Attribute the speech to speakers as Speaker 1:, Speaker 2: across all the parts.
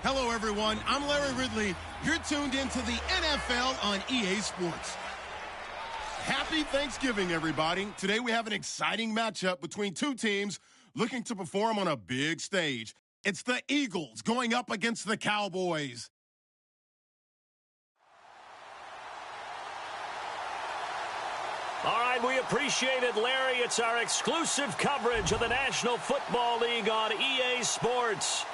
Speaker 1: Hello, everyone. I'm Larry Ridley. You're tuned into the NFL on EA Sports. Happy Thanksgiving, everybody. Today we have an exciting matchup between two teams looking to perform on a big stage. It's the Eagles going up against the Cowboys.
Speaker 2: All right, we appreciate it, Larry. It's our exclusive coverage of the National Football League on EA Sports.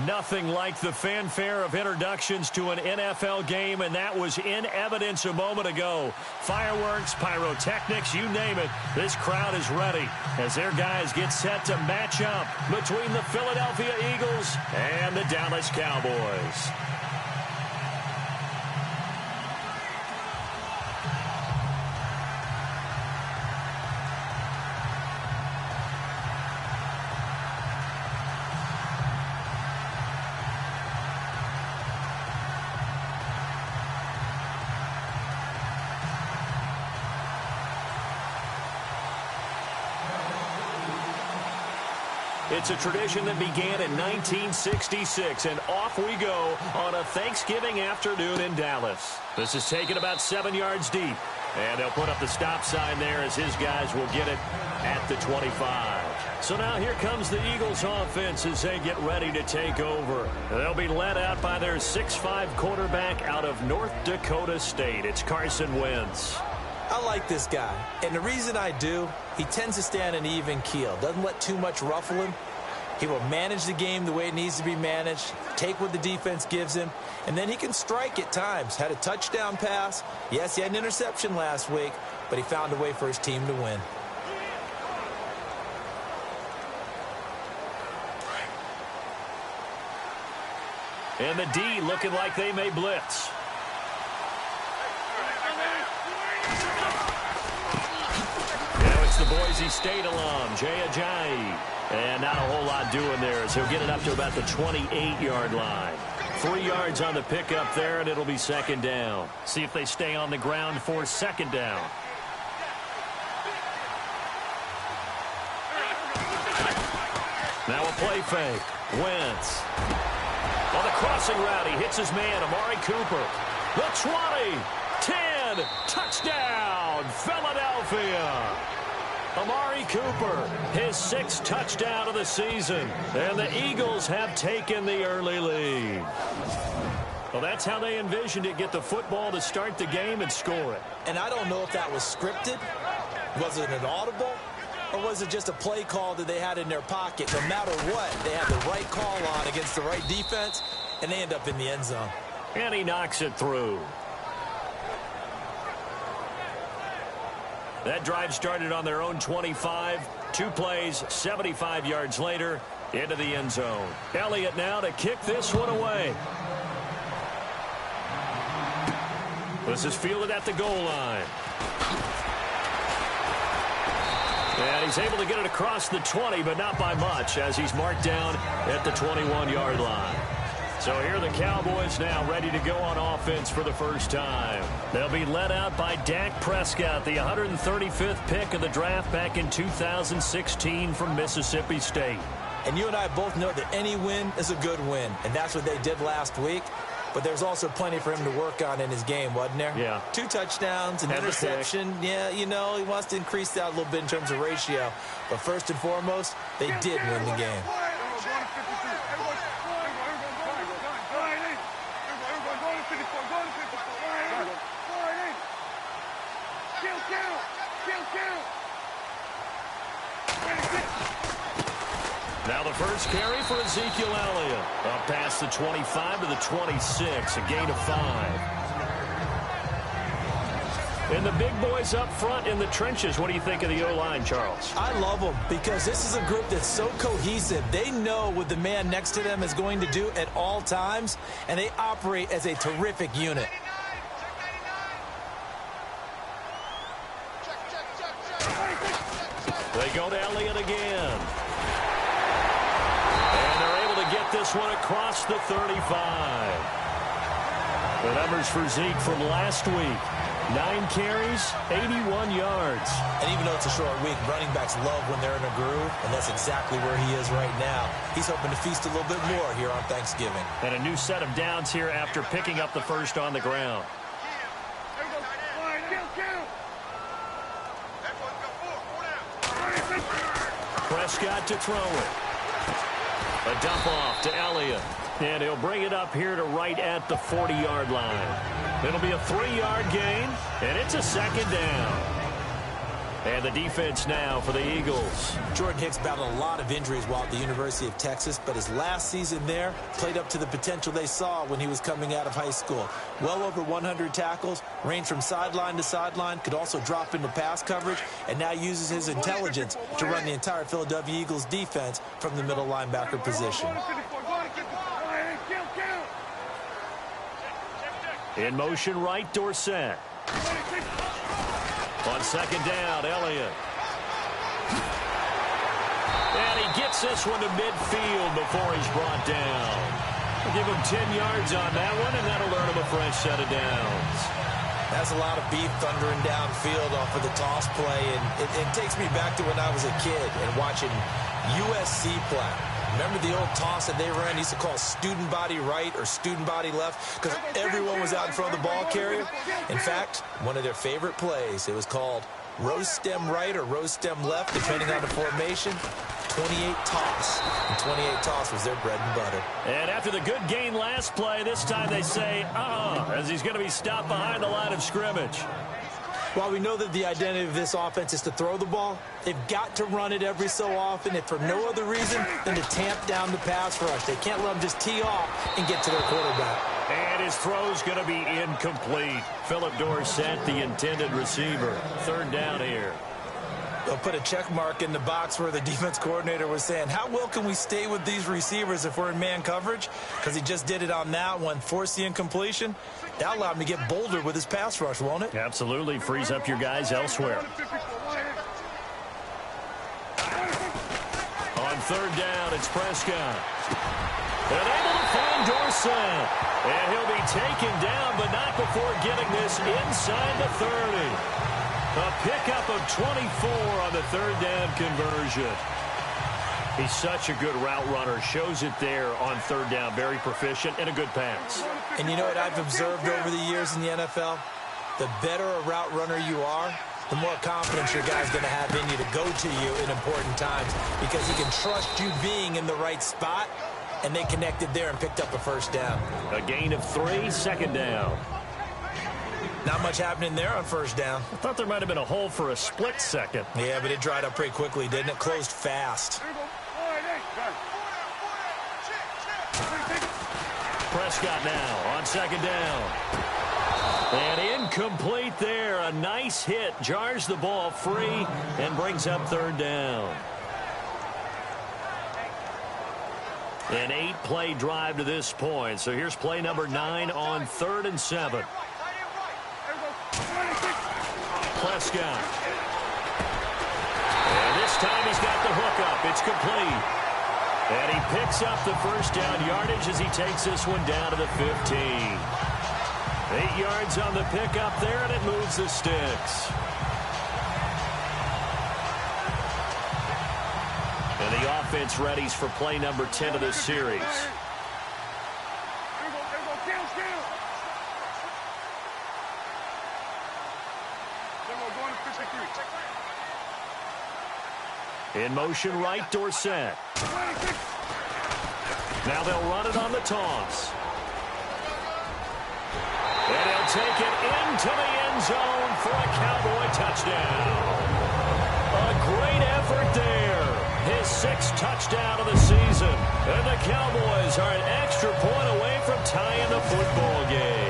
Speaker 2: Nothing like the fanfare of introductions to an NFL game, and that was in evidence a moment ago. Fireworks, pyrotechnics, you name it. This crowd is ready as their guys get set to match up between the Philadelphia Eagles and the Dallas Cowboys. It's a tradition that began in 1966, and off we go on a Thanksgiving afternoon in Dallas. This is taken about 7 yards deep, and they'll put up the stop sign there as his guys will get it at the 25. So now here comes the Eagles offense as they get ready to take over. They'll be led out by their 6'5" quarterback out of North Dakota State. It's Carson Wentz.
Speaker 3: I like this guy, and the reason I do, he tends to stay on an even keel, doesn't let too much ruffle him. He will manage the game the way it needs to be managed, take what the defense gives him, and then he can strike at times. Had a touchdown pass. Yes, he had an interception last week, but he found a way for his team to win.
Speaker 2: And the D looking like they may blitz. Now it's the Boise State alum, Jay Ajayi. And not a whole lot doing there as he'll get it up to about the 28-yard line. 3 yards on the pickup there, and it'll be second down. See if they stay on the ground for second down. Now a play fake. Wentz. On the crossing route, he hits his man, Amari Cooper. The 20, 10, touchdown, Philadelphia. Amari Cooper, his 6th touchdown of the season, and the Eagles have taken the early lead. Well, that's how they envisioned it, get the football to start the game and score it.
Speaker 3: And I don't know if that was scripted, was it an audible, or was it just a play call that they had in their pocket? No matter what, they had the right call on against the right defense, and they end up in the end zone.
Speaker 2: And he knocks it through. That drive started on their own 25. 2 plays, 75 yards later, into the end zone. Elliott now to kick this one away. This is fielded at the goal line. And he's able to get it across the 20, but not by much, as he's marked down at the 21-yard line. So here are the Cowboys now ready to go on offense for the first time. They'll be led out by Dak Prescott, the 135th pick of the draft back in 2016 from Mississippi State.
Speaker 3: And you and I both know that any win is a good win, and that's what they did last week. But there's also plenty for him to work on in his game, wasn't there?
Speaker 2: Yeah.
Speaker 3: 2 touchdowns, an interception. Yeah, you know, he wants to increase that a little bit in terms of ratio. But first and foremost, they did win the game.
Speaker 2: Now the first carry for Ezekiel Elliott. Up past the 25 to the 26, a gain of 5. And the big boys up front in the trenches. What do you think of the O-line, Charles?
Speaker 3: I love them because this is a group that's so cohesive. They know what the man next to them is going to do at all times, and they operate as a terrific unit.
Speaker 2: They go to Elliott again. And they're able to get this one across the 35. The numbers for Zeke from last week. 9 carries, 81 yards.
Speaker 3: And even though it's a short week, running backs love when they're in a groove, and that's exactly where he is right now. He's hoping to feast a little bit more here on Thanksgiving.
Speaker 2: And a new set of downs here after picking up the first on the ground. Prescott to throw it. A dump off to Elliott. And he'll bring it up here to right at the 40-yard line. It'll be a 3-yard gain, and it's a second down. And the defense now for the Eagles.
Speaker 3: Jordan Hicks battled a lot of injuries while at the University of Texas, but his last season there played up to the potential they saw when he was coming out of high school. Well over 100 tackles, ranged from sideline to sideline, could also drop into pass coverage, and now uses his intelligence to run the entire Philadelphia Eagles defense from the middle linebacker position.
Speaker 2: In motion right, Dorsett. On second down, Elliott. And he gets this one to midfield before he's brought down. We'll give him 10 yards on that one, and that'll earn him a fresh set of downs.
Speaker 3: That's a lot of beef thundering downfield off of the toss play, and it takes me back to when I was a kid and watching USC play. Remember the old toss that they ran? They used to call student body right or student body left because everyone was out in front of the ball carrier. In fact, one of their favorite plays, it was called rose stem right or rose stem left, depending on the formation. 28 toss. And 28 toss was their bread and butter.
Speaker 2: And after the good gain last play, this time they say, as he's going to be stopped behind the line of scrimmage.
Speaker 3: While we know that the identity of this offense is to throw the ball, they've got to run it every so often, if for no other reason than to tamp down the pass rush. They can't let them just tee off and get to their quarterback.
Speaker 2: And his throw's going to be incomplete. Philip Dorsett, the intended receiver. Third down here.
Speaker 3: They'll put a check mark in the box where the defense coordinator was saying, how well can we stay with these receivers if we're in man coverage? Because he just did it on that one, forced the incompletion. That'll allow him to get bolder with his pass rush, won't it?
Speaker 2: Absolutely. Frees up your guys elsewhere. On third down, it's Prescott. And able to find Dorsett. And he'll be taken down, but not before getting this inside the 30. A pickup of 24 on the third down conversion. He's such a good route runner. Shows it there on third down. Very proficient and a good pass.
Speaker 3: And you know what I've observed over the years in the NFL? The better a route runner you are, the more confidence your guy's going to have in you to go to you in important times because he can trust you being in the right spot, and they connected there and picked up a first down.
Speaker 2: A gain of 3, second down.
Speaker 3: Not much happening there on first down.
Speaker 2: I thought there might have been a hole for a split second.
Speaker 3: Yeah, but it dried up pretty quickly, didn't it? Closed fast.
Speaker 2: Prescott now on second down. And incomplete there. A nice hit. Jars the ball free and brings up third down. An 8-play drive to this point. So here's play number 9 on 3rd and 7. Prescott. And this time he's got the hook up. It's complete. And he picks up the first down yardage as he takes this one down to the 15. 8 yards on the pickup there, and it moves the sticks. And the offense readies for play number 10 of this series. In motion right, Dorsett. Now they'll run it on the toss. And he'll take it into the end zone for a Cowboy touchdown. A great effort there. His 6th touchdown of the season. And the Cowboys are an extra point away from tying the football game.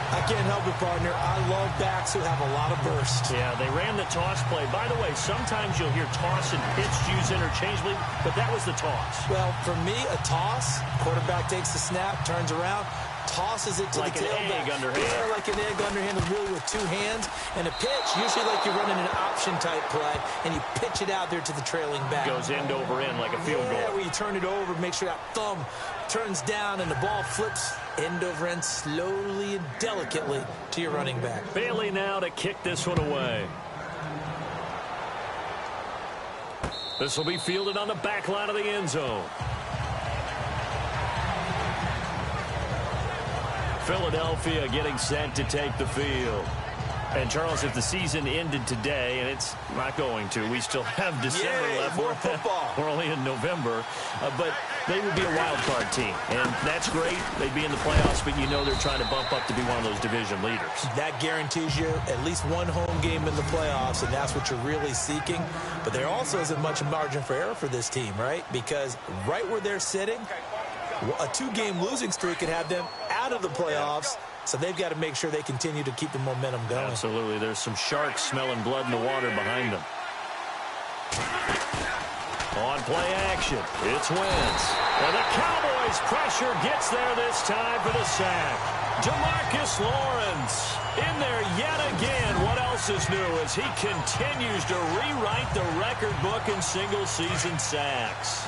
Speaker 3: I can't help it, partner. I love backs who have a lot of burst.
Speaker 2: Yeah, they ran the toss play. By the way, sometimes you'll hear toss and pitch used interchangeably, but that was the toss.
Speaker 3: Well, for me, a toss, quarterback takes the snap, turns around. tosses it to
Speaker 2: like
Speaker 3: the tailback.
Speaker 2: Like an egg underhand.
Speaker 3: Yeah, like an egg underhand, really with two hands. And a pitch, usually like you're running an option-type play, and you pitch it out there to the trailing back.
Speaker 2: Goes end over end like a field goal.
Speaker 3: Yeah, where you turn it over, make sure that thumb turns down, and the ball flips end over end slowly and delicately to your running back.
Speaker 2: Bailey now to kick this one away. This will be fielded on the back line of the end zone. Philadelphia getting set to take the field. And, Charles, if the season ended today, and it's not going to, we still have December left.
Speaker 3: More football.
Speaker 2: We're only in November. But they would be a wild card team. And that's great. They'd be in the playoffs, but you know they're trying to bump up to be one of those division leaders. That
Speaker 3: guarantees you at least one home game in the playoffs, and that's what you're really seeking. But there also isn't much margin for error for this team, right? Because right where they're sitting, a two-game losing streak could have them out of the playoffs. So they've got to make sure they continue to keep the momentum going.
Speaker 2: Absolutely. There's some sharks smelling blood in the water behind them. On play action, it's Wentz. And the Cowboys' pressure gets there this time for the sack. Demarcus Lawrence in there yet again. What else is new as he continues to rewrite the record book in single-season sacks.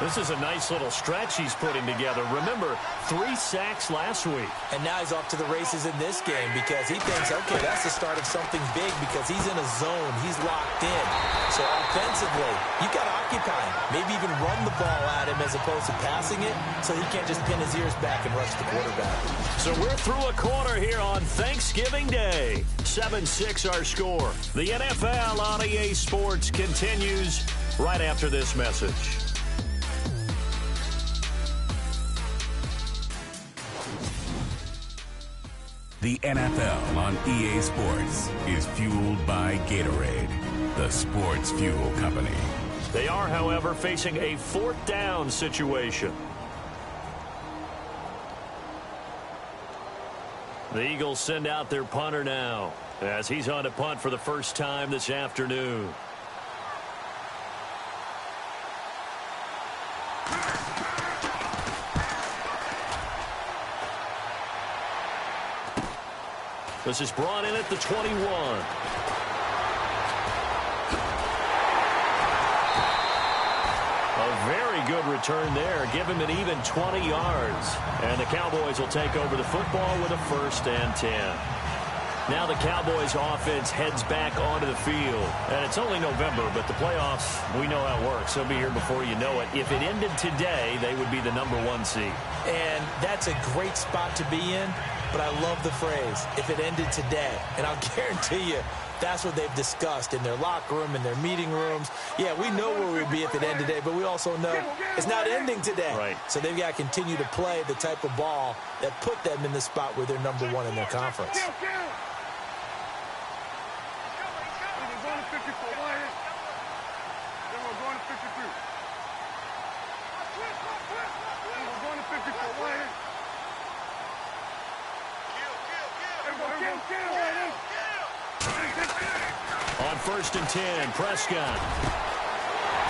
Speaker 2: This is a nice little stretch he's putting together. Remember, 3 sacks last week.
Speaker 3: And now he's off to the races in this game because he thinks, okay, that's the start of something big because he's in a zone. He's locked in. So offensively, you got to occupy him. Maybe even run the ball at him as opposed to passing it so he can't just pin his ears back and rush the quarterback.
Speaker 2: So we're through a quarter here on Thanksgiving Day. 7-6 our score. The NFL on EA Sports continues right after this message.
Speaker 4: The NFL on EA Sports is fueled by Gatorade, the sports fuel company.
Speaker 2: They are, however, facing a 4th down situation. The Eagles send out their punter now as he's on to punt for the first time this afternoon. This is brought in at the 21. A very good return there. Give him an even 20 yards. And the Cowboys will take over the football with a 1st and 10. Now the Cowboys offense heads back onto the field. And it's only November, but the playoffs, we know how it works. They'll be here before you know it. If it ended today, they would be the #1 seed.
Speaker 3: And that's a great spot to be in. But I love the phrase, if it ended today. And I'll guarantee you, that's what they've discussed in their locker room, in their meeting rooms. Yeah, we know where we'd be if it ended today, but we also know it's not ending today.
Speaker 2: Right.
Speaker 3: So they've got to continue to play the type of ball that put them in the spot where they're #1 in their conference.
Speaker 2: On 1st and 10, Prescott.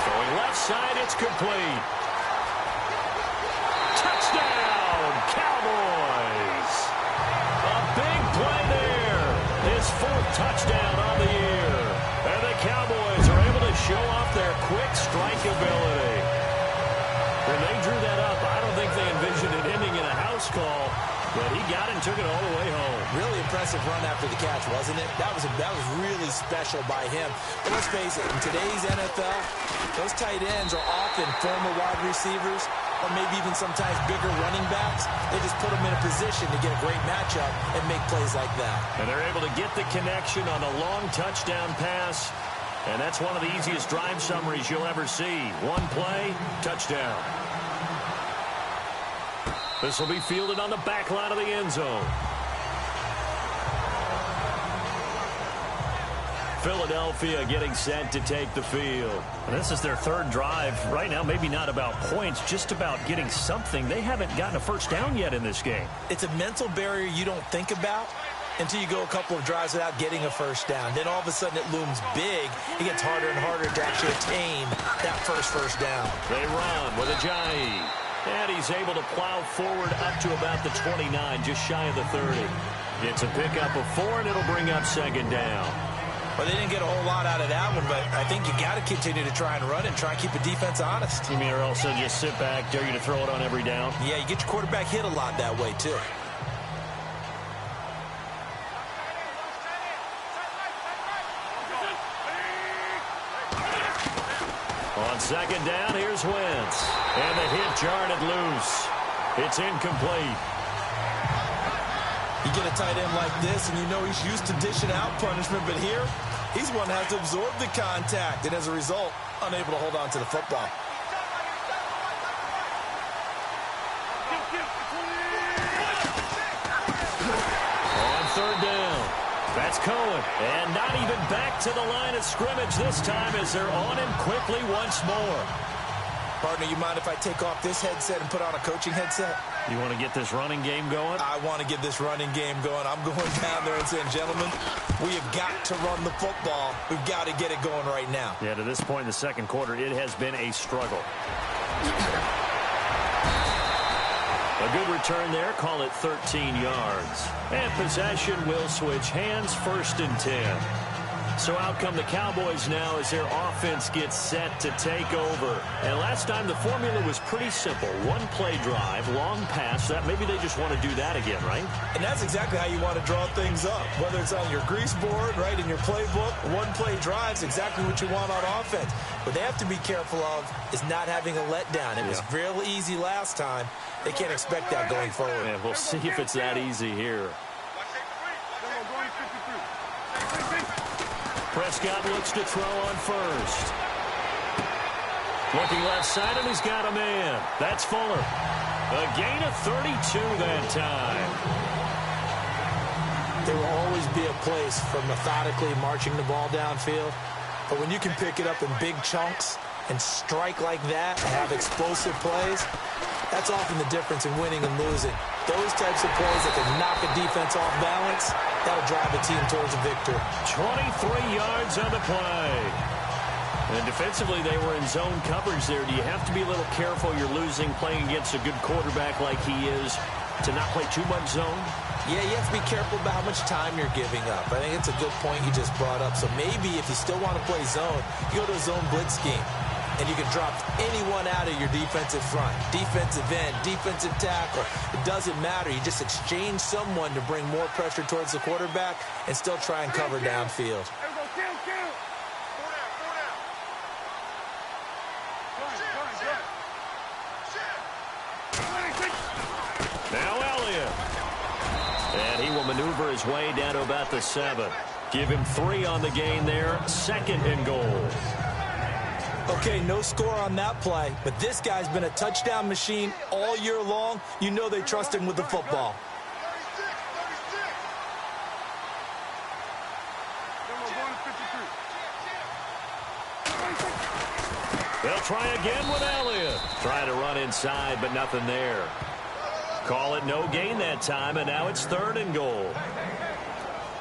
Speaker 2: Throwing left side, it's complete. Touchdown, Cowboys. A big play there. His 4th touchdown on the year. And the Cowboys are able to show off their quick strike ability. When they drew that up, I don't think they envisioned it ending in a house call. But he got it and took it all the way home.
Speaker 3: Really impressive run after the catch, wasn't it? That was really special by him. But let's face it, in today's NFL, those tight ends are often former wide receivers or maybe even sometimes bigger running backs. They just put them in a position to get a great matchup and make plays like that.
Speaker 2: And they're able to get the connection on a long touchdown pass. And that's one of the easiest drive summaries you'll ever see. One play, touchdown. This will be fielded on the back line of the end zone. Philadelphia getting set to take the field. And this is their 3rd drive. Right now, maybe not about points, just about getting something. They haven't gotten a 1st down yet in this game.
Speaker 3: It's a mental barrier you don't think about until you go a couple of drives without getting a 1st down. Then all of a sudden it looms big. It gets harder and harder to actually attain that first down.
Speaker 2: They run with Ajayi. And he's able to plow forward up to about the 29, just shy of the 30. It's a pickup of 4, and it'll bring up second down.
Speaker 3: Well, they didn't get a whole lot out of that one, but I think you got to continue to try and run it and try and keep the defense honest.
Speaker 2: You mean, or else they'll just sit back, dare you to throw it on every down?
Speaker 3: Yeah, you get your quarterback hit a lot that way, too.
Speaker 2: On second down, here's Wentz. And the hit jarred it loose. It's incomplete.
Speaker 3: You get a tight end like this, and you know he's used to dishing out punishment, but here, he's one that has to absorb the contact, and as a result, unable to hold on to the football.
Speaker 2: On third down, that's Cohen. And not even back to the line of scrimmage this time as they're on him quickly once more.
Speaker 3: Partner, you mind if I take off this headset and put on a coaching headset?
Speaker 2: You want to get this running game going?
Speaker 3: I want to get this running game going. I'm going down there and saying, gentlemen, we have got to run the football. We've got to get it going right now.
Speaker 2: Yeah, to this point in the second quarter, it has been a struggle. A good return there. Call it 13 yards. And possession will switch hands, 1st and 10. So out come the Cowboys now as their offense gets set to take over. And last time the formula was pretty simple. One play drive, long pass. That maybe they just want to do that again, right?
Speaker 3: And that's exactly how you want to draw things up. Whether it's on your grease board, right, in your playbook, one play drive is exactly what you want on offense. What they have to be careful of is not having a letdown. It was real easy last time. They can't expect that going forward.
Speaker 2: Yeah, we'll see if it's that easy here. Prescott looks to throw on first. Looking left side, and he's got a man. That's Fuller. A gain of 32 that time.
Speaker 3: There will always be a place for methodically marching the ball downfield. But when you can pick it up in big chunks and strike like that and have explosive plays, that's often the difference in winning and losing. Those types of plays that can knock a defense off balance, that'll drive a team towards a victory.
Speaker 2: 23 yards on the play. And defensively, they were in zone coverage there. Do you have to be a little careful? You're losing playing against a good quarterback like he is to not play too much zone?
Speaker 3: Yeah, you have to be careful about how much time you're giving up. I think it's a good point you just brought up. So maybe if you still want to play zone, you go to a zone blitz scheme. And you can drop anyone out of your defensive front. Defensive end, defensive tackle. It doesn't matter. You just exchange someone to bring more pressure towards the quarterback and still try and cover downfield.
Speaker 2: Now Elliott. And he will maneuver his way down to about the 7. Give him 3 on the gain there. 2nd and goal.
Speaker 3: Okay, no score on that play, but this guy's been a touchdown machine all year long. You know they trust him with the football.
Speaker 2: They'll try again with Elliott. Trying to run inside, but nothing there. Call it no gain that time, and now it's 3rd and goal.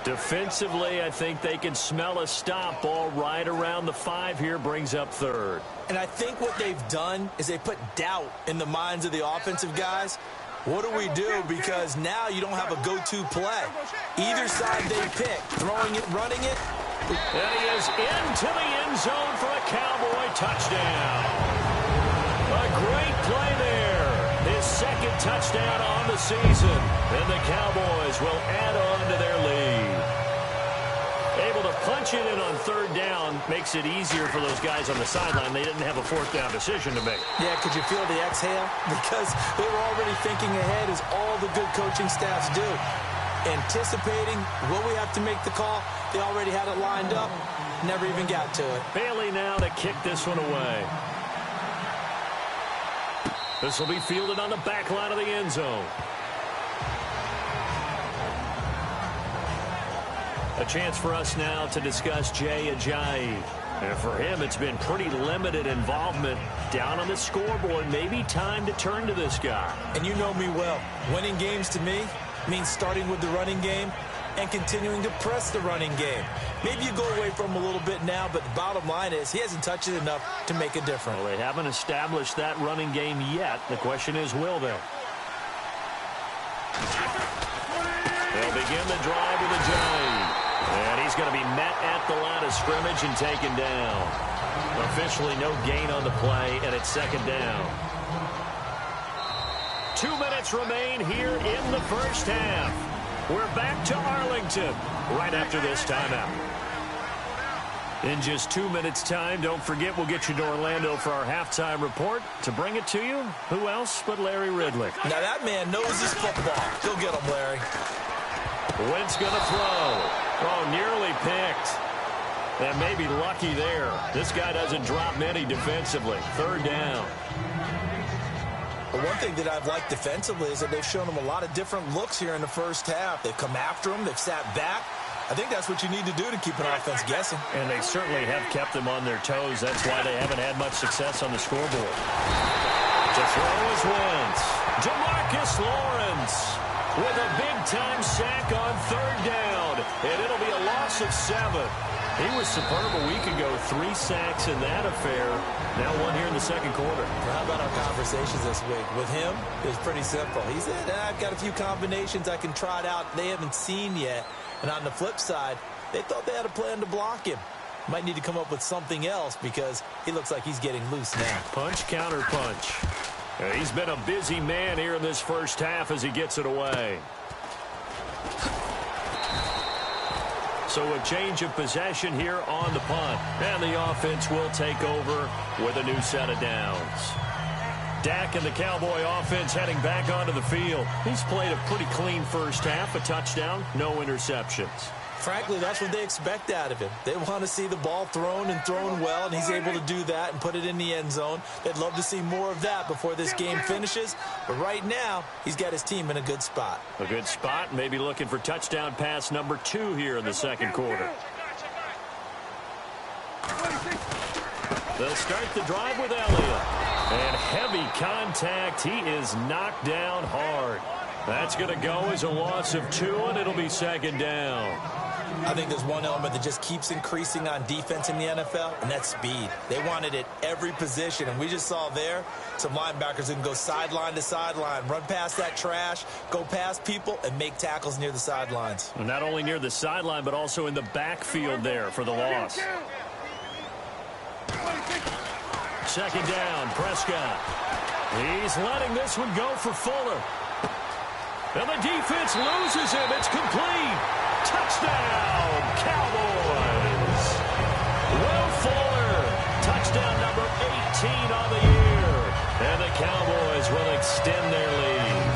Speaker 2: Defensively, I think they can smell a stop. Ball right around the 5 here, brings up 3rd.
Speaker 3: And I think what they've done is they put doubt in the minds of the offensive guys. What do we do? Because now you don't have a go-to play. Either side they pick, throwing it, running it.
Speaker 2: And he is into the end zone for a Cowboy touchdown. A great play there. His 2nd touchdown on the season. And the Cowboys will add on to their lead. Able to punch it in on 3rd down makes it easier for those guys on the sideline. They didn't have a 4th down decision to make.
Speaker 3: Yeah, could you feel the exhale? Because they were already thinking ahead, as all the good coaching staffs do. Anticipating, will we have to make the call? They already had it lined up. Never even got to it.
Speaker 2: Bailey now to kick this one away. This will be fielded on the back line of the end zone. A chance for us now to discuss Jay Ajayi. And for him, it's been pretty limited involvement down on the scoreboard. Maybe time to turn to this guy.
Speaker 3: And you know me well. Winning games to me means starting with the running game and continuing to press the running game. Maybe you go away from him a little bit now, but the bottom line is he hasn't touched it enough to make a difference.
Speaker 2: Well, they haven't established that running game yet. The question is, will they? They'll begin the drive with a jive. And he's going to be met at the line of scrimmage and taken down. Officially no gain on the play, and it's second down. 2 minutes remain here in the first half. We're back to Arlington right after this timeout. In just 2 minutes' time, don't forget we'll get you to Orlando for our halftime report. To bring it to you, who else but Larry Ridley?
Speaker 3: Now that man knows his football. Go get him, Larry.
Speaker 2: Wentz going to throw. Oh, nearly picked. And maybe lucky there. This guy doesn't drop many defensively. Third down.
Speaker 3: But one thing that I've liked defensively is that they've shown him a lot of different looks here in the first half. They've come after him. They've sat back. I think that's what you need to do to keep an offense guessing.
Speaker 2: And they certainly have kept them on their toes. That's why they haven't had much success on the scoreboard. To throw is Wentz. DeMarcus Lawrence with a big-time sack on third down. And it'll be a loss of 7. He was superb a week ago. 3 sacks in that affair. Now 1 here in the second quarter.
Speaker 3: Well, how about our conversations this week? With him, it was pretty simple. He said, I've got a few combinations I can try it out they haven't seen yet. And on the flip side, they thought they had a plan to block him. Might need to come up with something else because he looks like he's getting loose now.
Speaker 2: Punch, counter punch. He's been a busy man here in this first half as he gets it away. So a change of possession here on the punt. And the offense will take over with a new set of downs. Dak and the Cowboy offense heading back onto the field. He's played a pretty clean first half. A touchdown, no interceptions.
Speaker 3: Frankly, that's what they expect out of him. They want to see the ball thrown and thrown well, and he's able to do that and put it in the end zone. They'd love to see more of that before this game finishes. But right now, he's got his team in a good spot.
Speaker 2: A good spot, maybe looking for touchdown pass number 2 here in the second quarter. They'll start the drive with Elliott. And heavy contact. He is knocked down hard. That's going to go as a loss of 2, and it'll be second down.
Speaker 3: I think there's one element that just keeps increasing on defense in the NFL, and that's speed. They want it at every position, and we just saw there some linebackers that can go sideline to sideline, run past that trash, go past people, and make tackles near the sidelines.
Speaker 2: And not only near the sideline, but also in the backfield there for the loss. Second down, Prescott. He's letting this one go for Fuller. And the defense loses him. It's complete. Touchdown, Cowboys. Will Fuller, touchdown number 18 on the year. And the Cowboys will extend their lead.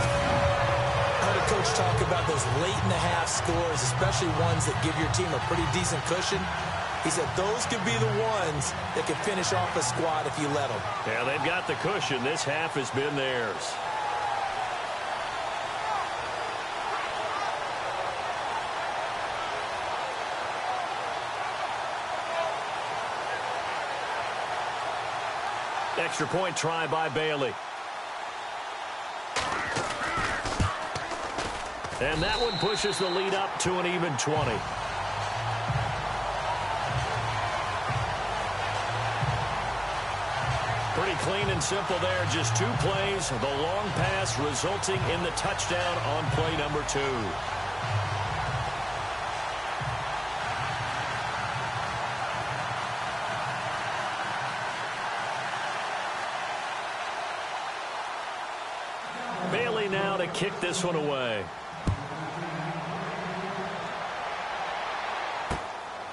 Speaker 3: I heard a coach talk about those late-in-the-half scores, especially ones that give your team a pretty decent cushion. He said those could be the ones that can finish off a squad if you let them.
Speaker 2: Yeah, they've got the cushion. This half has been theirs. Extra point try by Bailey. And that one pushes the lead up to an even 20. Pretty clean and simple there. Just 2 plays. The long pass resulting in the touchdown on play number 2. Bailey now to kick this one away.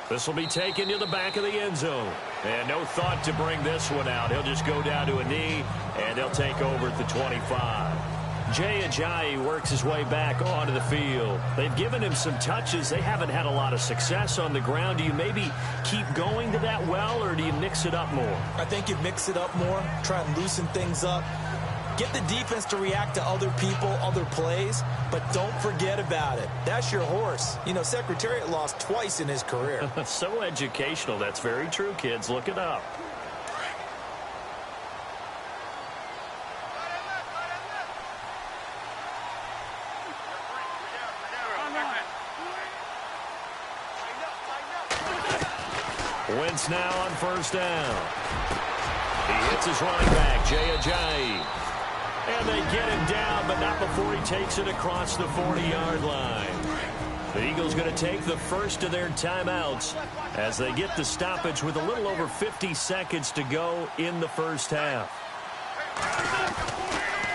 Speaker 2: This will be taken to the back of the end zone. And no thought to bring this one out. He'll just go down to a knee, and they'll take over at the 25. Jay Ajayi works his way back onto the field. They've given him some touches. They haven't had a lot of success on the ground. Do you maybe keep going to that well, or do you mix it up more?
Speaker 3: I think you mix it up more, try and loosen things up. Get the defense to react to other people, other plays, but don't forget about it. That's your horse. You know, Secretariat lost twice in his career.
Speaker 2: So educational. That's very true, kids. Look it up. Wentz now on first down. He hits his running back, Jay Ajayi. And they get him down, but not before he takes it across the 40-yard line. The Eagles going to take the first of their timeouts as they get the stoppage with a little over 50 seconds to go in the first half.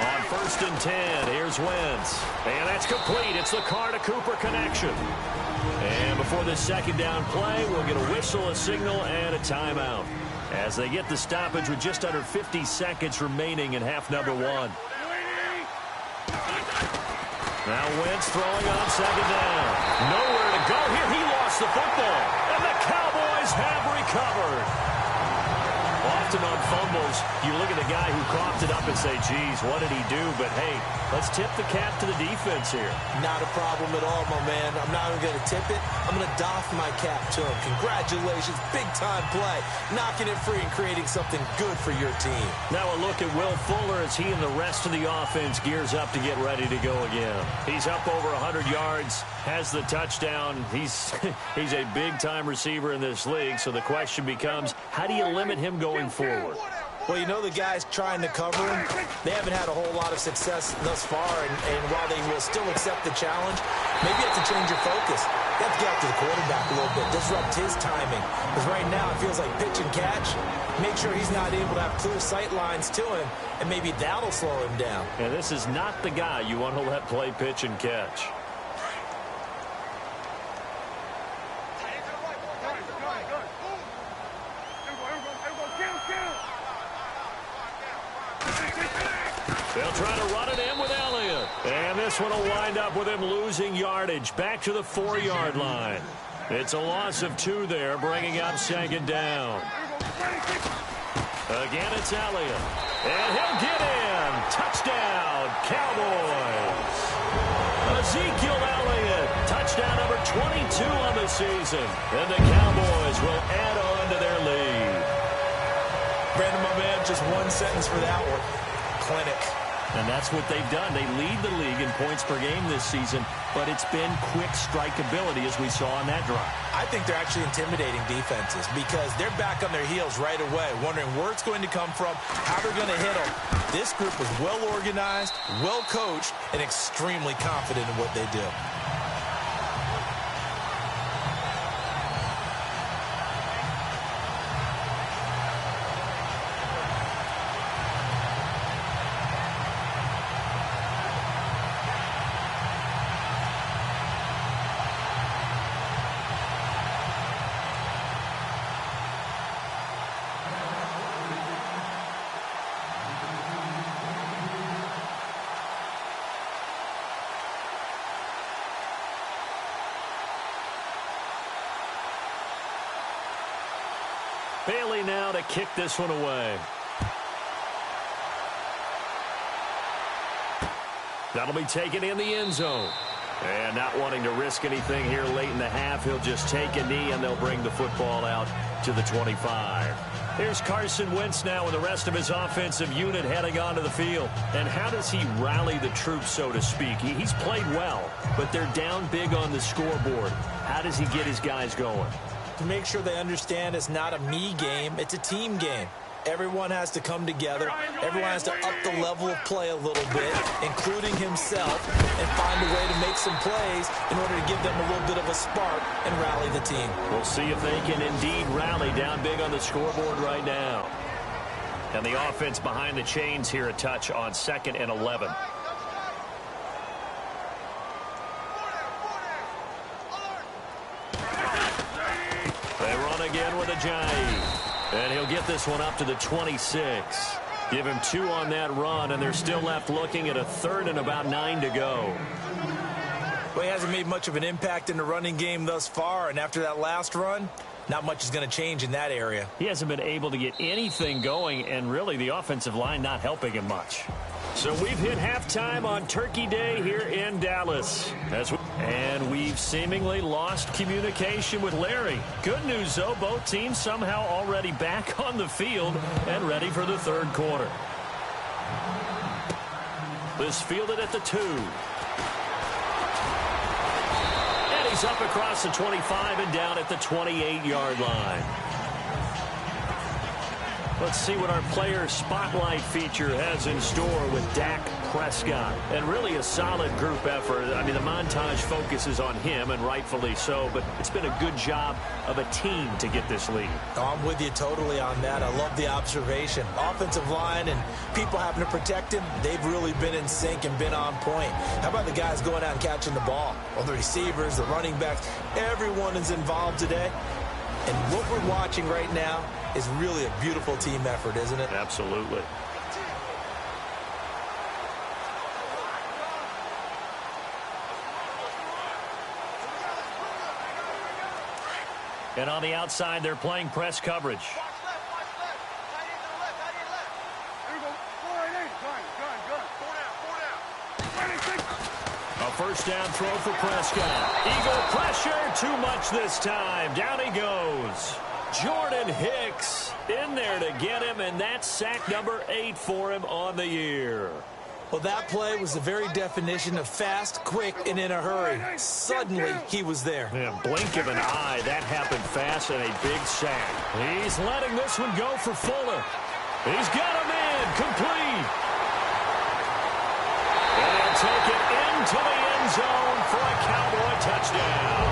Speaker 2: On first and 10, here's Wentz. And that's complete. It's the Carr-to-Cooper connection. And before the second down play, we'll get a whistle, a signal, and a timeout as they get the stoppage with just under 50 seconds remaining in half number one. Now Wentz throwing on second down. Nowhere to go here. He lost the football. And the Cowboys have recovered. Often on fumbles, you look at the guy who coughed it up and say, geez, what did he do? But, hey, let's tip the cap to the defense here.
Speaker 3: Not a problem at all, my man. I'm not even going to tip it. I'm going to doff my cap to him. Congratulations. Big-time play. Knocking it free and creating something good for your team.
Speaker 2: Now a look at Will Fuller as he and the rest of the offense gears up to get ready to go again. He's up over 100 yards, has the touchdown. He's a big-time receiver in this league, so the question becomes, how do you limit him going forward?
Speaker 3: Well, you know the guys trying to cover him, they haven't had a whole lot of success thus far, and while they will still accept the challenge, maybe you have to change your focus. You have to get after the quarterback a little bit, disrupt his timing, because right now it feels like pitch and catch. Make sure he's not able to have clear sight lines to him, and maybe that'll slow him down.
Speaker 2: And this is not the guy you want to let play pitch and catch. They'll try to run it in with Elliott. And this one will wind up with him losing yardage back to the 4-yard line. It's a loss of 2 there, bringing up second down. Again, it's Elliott. And he'll get in. Touchdown, Cowboys. Ezekiel Elliott, touchdown number 22 on the season. And the Cowboys will add on to their lead.
Speaker 3: Brandon, my man, just one sentence for that one. Clinic.
Speaker 2: And that's what they've done. They lead the league in points per game this season, but it's been quick strikeability as we saw on that drive.
Speaker 3: I think they're actually intimidating defenses because they're back on their heels right away, wondering where it's going to come from, how they're going to hit them. This group was well organized, well coached, and extremely confident in what they do.
Speaker 2: Bailey now to kick this one away. That'll be taken in the end zone. And not wanting to risk anything here late in the half, he'll just take a knee and they'll bring the football out to the 25. Here's Carson Wentz now with the rest of his offensive unit heading onto the field. And how does he rally the troops, so to speak? He's played well, but they're down big on the scoreboard. How does he get his guys going?
Speaker 3: To make sure they understand it's not a me game, it's a team game. Everyone has to come together. Everyone has to up the level of play a little bit, including himself, and find a way to make some plays in order to give them a little bit of a spark and rally the team.
Speaker 2: We'll see if they can indeed rally down big on the scoreboard right now. And the offense behind the chains here a touch on 2nd and 11. They run again with Ajayi. And he'll get this one up to the 26. Give him 2 on that run, and they're still left looking at a 3rd and about 9 to go.
Speaker 3: Well, he hasn't made much of an impact in the running game thus far, and after that last run, not much is going to change in that area.
Speaker 2: He hasn't been able to get anything going, and really the offensive line not helping him much. So we've hit halftime on Turkey Day here in Dallas. And we've seemingly lost communication with Larry. Good news, though, both teams somehow already back on the field and ready for the 3rd quarter. This fielded at the 2. And he's up across the 25 and down at the 28-yard line. Let's see what our player spotlight feature has in store with Dak Prescott. And really a solid group effort. I mean, the montage focuses on him, and rightfully so, but it's been a good job of a team to get this lead.
Speaker 3: Oh, I'm with you totally on that. I love the observation. Offensive line and people having to protect him, they've really been in sync and been on point. How about the guys going out and catching the ball? Well, the receivers, the running backs, everyone is involved today. And what we're watching right now is really a beautiful team effort, isn't it?
Speaker 2: Absolutely. And on the outside, they're playing press coverage. A first down throw for Prescott. Eagle pressure, too much this time. Down he goes. Jordan Hicks in there to get him, and that's sack number 8 for him on the year.
Speaker 3: Well, that play was the very definition of fast, quick, and in a hurry. Suddenly, he was there.
Speaker 2: Yeah, blink of an eye. That happened fast and a big sack. He's letting this one go for Fuller. He's got him in. Complete. And they'll take it into the end zone for a Cowboy touchdown.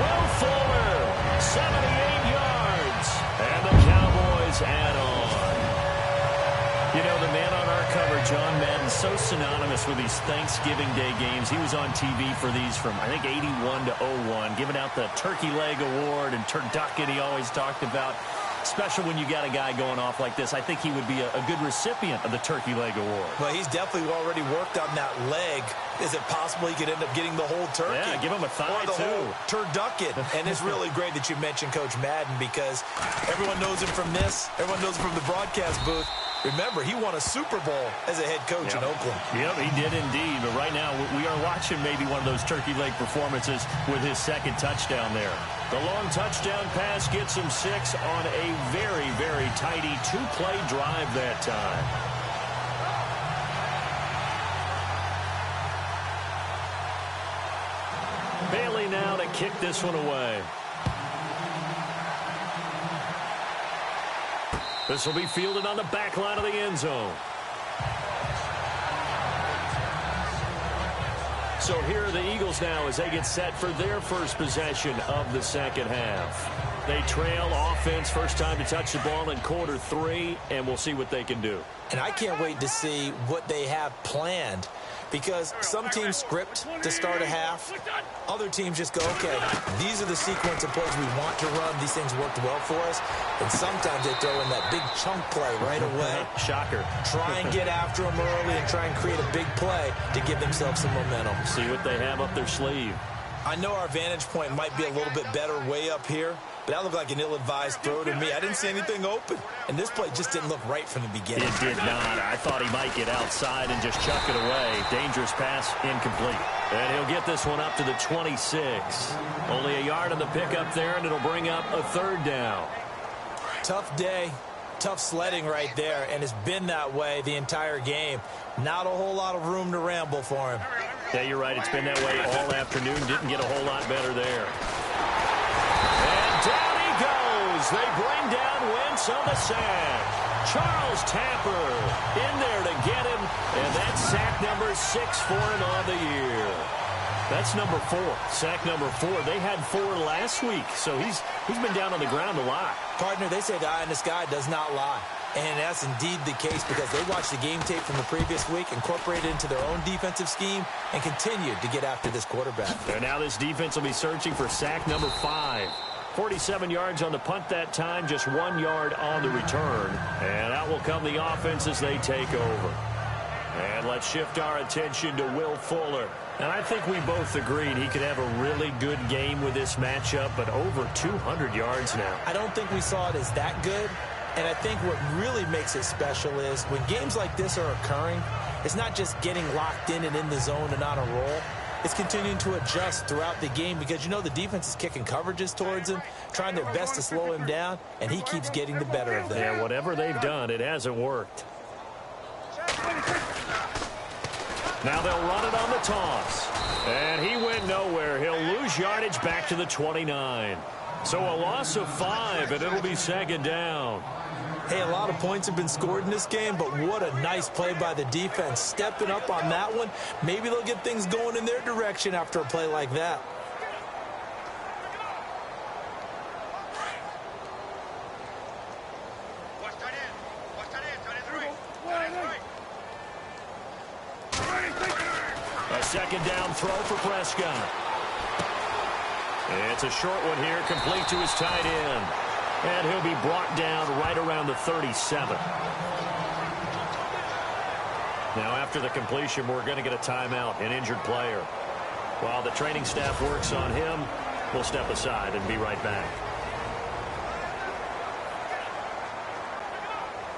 Speaker 2: Will Fuller, 78 yards. And the Cowboys add on. You know, the man on our cover, John Madden, so synonymous with these Thanksgiving Day games. He was on TV for these from, I think, 81 to 01, giving out the Turkey Leg Award and turducken he always talked about. Special when you got a guy going off like this. I think he would be a good recipient of the Turkey Leg Award.
Speaker 3: Well, he's definitely already worked on that leg. Is it possible he could end up getting the whole turkey?
Speaker 2: Yeah, give him a thigh,
Speaker 3: or the
Speaker 2: too.
Speaker 3: whole turducken. And it's really great that you mentioned Coach Madden, because everyone knows him from this. Everyone knows him from the broadcast booth. Remember, he won a Super Bowl as a head coach in Oakland.
Speaker 2: Yep, he did indeed. But right now, we are watching maybe one of those turkey leg performances with his second touchdown there. The long touchdown pass gets him 6 on a very, very tidy 2-play drive that time. Bailey now to kick this one away. This will be fielded on the back line of the end zone. So here are the Eagles now as they get set for their first possession of the second half. They trail offense, first time to touch the ball in quarter 3, and we'll see what they can do.
Speaker 3: And I can't wait to see what they have planned, because some teams script to start a half. Other teams just go, okay, these are the sequence of plays we want to run. These things worked well for us. And sometimes they throw in that big chunk play right away.
Speaker 2: Shocker.
Speaker 3: Try and get after them early and try and create a big play to give themselves some momentum.
Speaker 2: See what they have up their sleeve.
Speaker 3: I know our vantage point might be a little bit better way up here, but that looked like an ill-advised throw to me. I didn't see anything open, and this play just didn't look right from the beginning.
Speaker 2: It did not. I thought he might get outside and just chuck it away. Dangerous pass, incomplete. And he'll get this one up to the 26. Only a yard on the pickup there, and it'll bring up a third down.
Speaker 3: Tough day, tough sledding right there, and it's been that way the entire game. Not a whole lot of room to ramble for him.
Speaker 2: Yeah, you're right. It's been that way all afternoon. Didn't get a whole lot better there. And down he goes. They bring down Wentz on the sack. Charles Tapper in there to get him, and that's sack number 6 for him on the year. That's number 4, sack number 4. They had 4 last week, so he's been down on the ground a lot.
Speaker 3: Partner, they say the eye in the sky does not lie. And that's indeed the case, because they watched the game tape from the previous week, incorporated it into their own defensive scheme, and continued to get after this quarterback.
Speaker 2: And now this defense will be searching for sack number 5. 47 yards on the punt that time, just 1 yard on the return. And out will come the offense as they take over. And let's shift our attention to Will Fuller. And I think we both agreed he could have a really good game with this matchup, but over 200 yards now.
Speaker 3: I don't think we saw it as that good. And I think what really makes it special is when games like this are occurring, it's not just getting locked in and in the zone and on a roll. It's continuing to adjust throughout the game, because you know the defense is kicking coverages towards him, trying their best to slow him down, and he keeps getting the better of them.
Speaker 2: Yeah, whatever they've done, it hasn't worked. Now they'll run it on the toss. And he went nowhere. He'll lose yardage back to the 29. So a loss of 5, and it'll be second down.
Speaker 3: Hey, a lot of points have been scored in this game, but what a nice play by the defense. Stepping up on that one, maybe they'll get things going in their direction after a play like that.
Speaker 2: A second down throw for Prescott. It's a short one here, complete to his tight end. And he'll be brought down right around the 37. Now, after the completion, we're going to get a timeout, an injured player. While the training staff works on him, we'll step aside and be right back.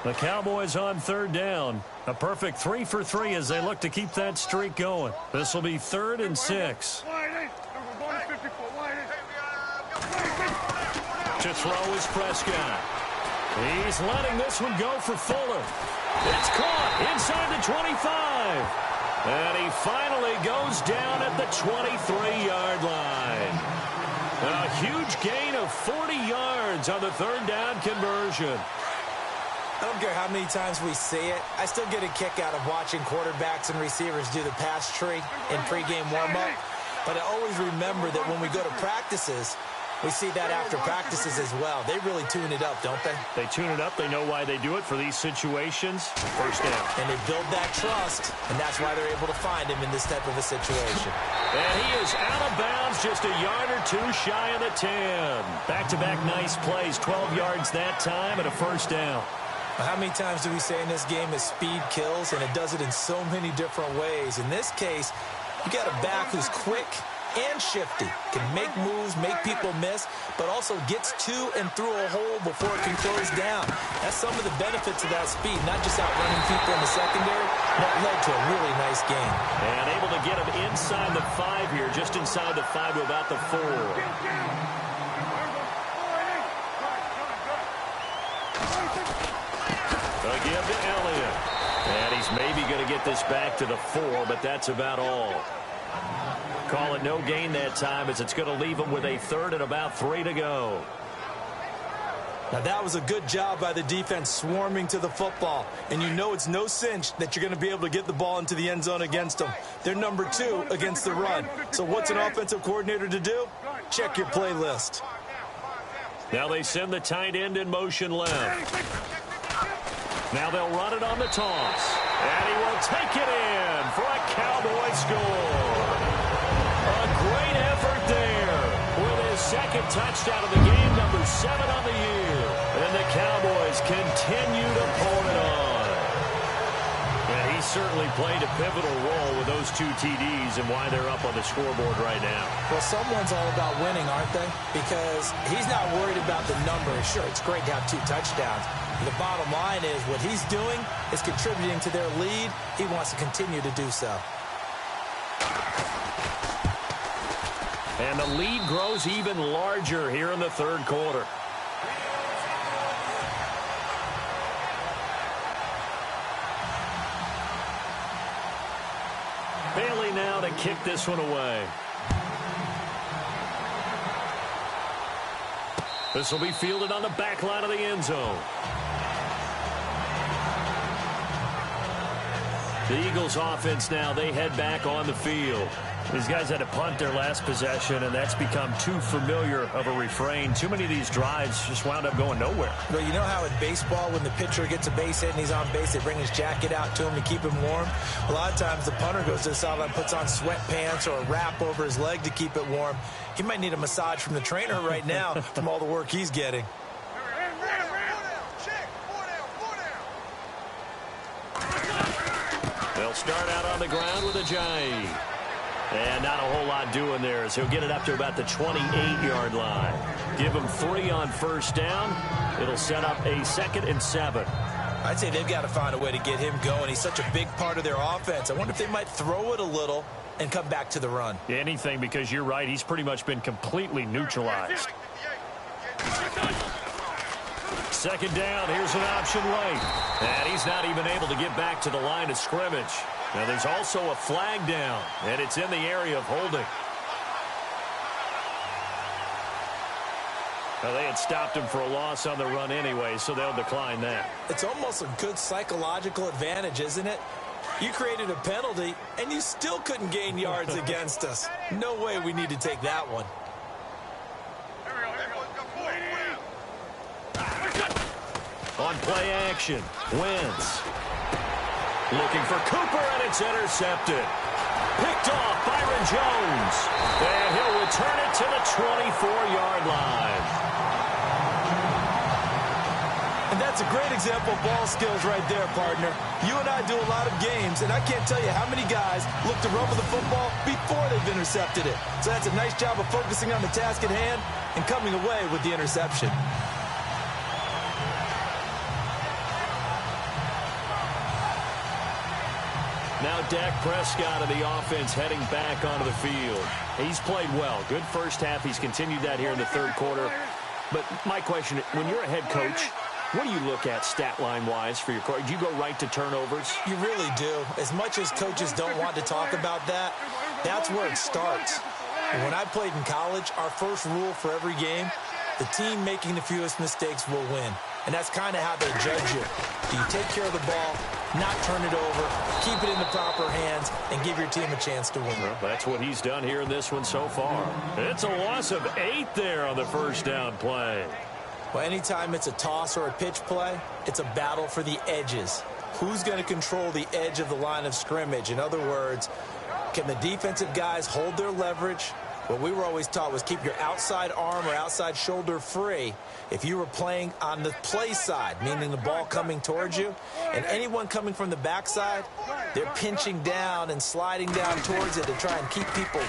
Speaker 2: The Cowboys on third down. A perfect 3 for 3 as they look to keep that streak going. This will be 3rd and 6. To throw is Prescott. He's letting this one go for Fuller. It's caught inside the 25. And he finally goes down at the 23-yard line. A huge gain of 40 yards on the third down conversion.
Speaker 3: I don't care how many times we see it. I still get a kick out of watching quarterbacks and receivers do the pass tree in pregame warm-up. But I always remember that when we go to practices, we see that after practices as well. They really tune it up, don't they?
Speaker 2: They tune it up. They know why they do it for these situations. First down.
Speaker 3: And they build that trust, and that's why they're able to find him in this type of a situation.
Speaker 2: And he is out of bounds, just a yard or two shy of the 10. Back-to-back nice plays, 12 yards that time, and a first down.
Speaker 3: How many times do we say in this game that speed kills, and it does it in so many different ways? In this case, you got a back who's quick and shifty, can make moves, make people miss, but also gets to and through a hole before it can close down. That's some of the benefits of that speed, not just outrunning people in the secondary. That led to a really nice game.
Speaker 2: And able to get him inside the 5 here, just inside the 5 to about the 4. Give to Elliott. And he's maybe going to get this back to the 4, but that's about all. Call it no gain that time as it's going to leave him with a 3rd and about 3 to go.
Speaker 3: Now that was a good job by the defense swarming to the football. And you know it's no cinch that you're going to be able to get the ball into the end zone against them. They're number 2 against the run. So what's an offensive coordinator to do? Check your playlist.
Speaker 2: Now they send the tight end in motion left. Now they'll run it on the toss. And he will take it in for a Cowboy score. A great effort there with his second touchdown of the game, number 7 on the year. And the Cowboys continue to pour it on. And he certainly played a pivotal role with those 2 TDs and why they're up on the scoreboard right now.
Speaker 3: Well, someone's all about winning, aren't they? Because he's not worried about the numbers. Sure, it's great to have 2 touchdowns. The bottom line is what he's doing is contributing to their lead. He wants to continue to do so.
Speaker 2: And the lead grows even larger here in the 3rd quarter. Bailey now to kick this one away. This will be fielded on the back line of the end zone. The Eagles offense now, they head back on the field. These guys had to punt their last possession, and that's become too familiar of a refrain. Too many of these drives just wound up going nowhere.
Speaker 3: Well, you know how in baseball, when the pitcher gets a base hit and he's on base, they bring his jacket out to him to keep him warm? A lot of times the punter goes to the sideline, puts on sweatpants or a wrap over his leg to keep it warm. He might need a massage from the trainer right now from all the work he's getting.
Speaker 2: They'll start out on the ground with Ajayi. And not a whole lot doing there as he'll get it up to about the 28-yard line. Give him 3 on first down. It'll set up a 2nd and 7.
Speaker 3: I'd say they've got to find a way to get him going. He's such a big part of their offense. I wonder if they might throw it a little and come back to the run.
Speaker 2: Anything, because you're right. He's pretty much been completely neutralized. 2nd down. Here's an option late. And he's not even able to get back to the line of scrimmage. Now there's also a flag down, and it's in the area of holding. Well, they had stopped him for a loss on the run anyway, so they'll decline that.
Speaker 3: It's almost a good psychological advantage, isn't it? You created a penalty, and you still couldn't gain yards against us. No way we need to take that one.
Speaker 2: On play action, Wentz. Looking for Cooper, and it's intercepted. Picked off Byron Jones. And he'll return it to the 24-yard line.
Speaker 3: And that's a great example of ball skills right there, partner. You and I do a lot of games, and I can't tell you how many guys look to run with the football before they've intercepted it. So that's a nice job of focusing on the task at hand and coming away with the interception.
Speaker 2: Now Dak Prescott of the offense heading back onto the field. He's played well. Good first half. He's continued that here in the third quarter. But my question, when you're a head coach, what do you look at stat line-wise for your coach? Do you go right to turnovers?
Speaker 3: You really do. As much as coaches don't want to talk about that, that's where it starts. When I played in college, our first rule for every game, the team making the fewest mistakes will win. And that's kind of how they judge you. Do you take care of the ball, not turn it over, keep it in the proper hands, and give your team a chance to win?
Speaker 2: Well, that's what he's done here in this one so far. It's a loss of 8 there on the first down play.
Speaker 3: Well, anytime it's a toss or a pitch play, it's a battle for the edges. Who's going to control the edge of the line of scrimmage? In other words, can the defensive guys hold their leverage? What we were always taught was keep your outside arm or outside shoulder free if you were playing on the play side, meaning the ball coming towards you. And anyone coming from the backside, they're pinching down and sliding down towards it to try and keep people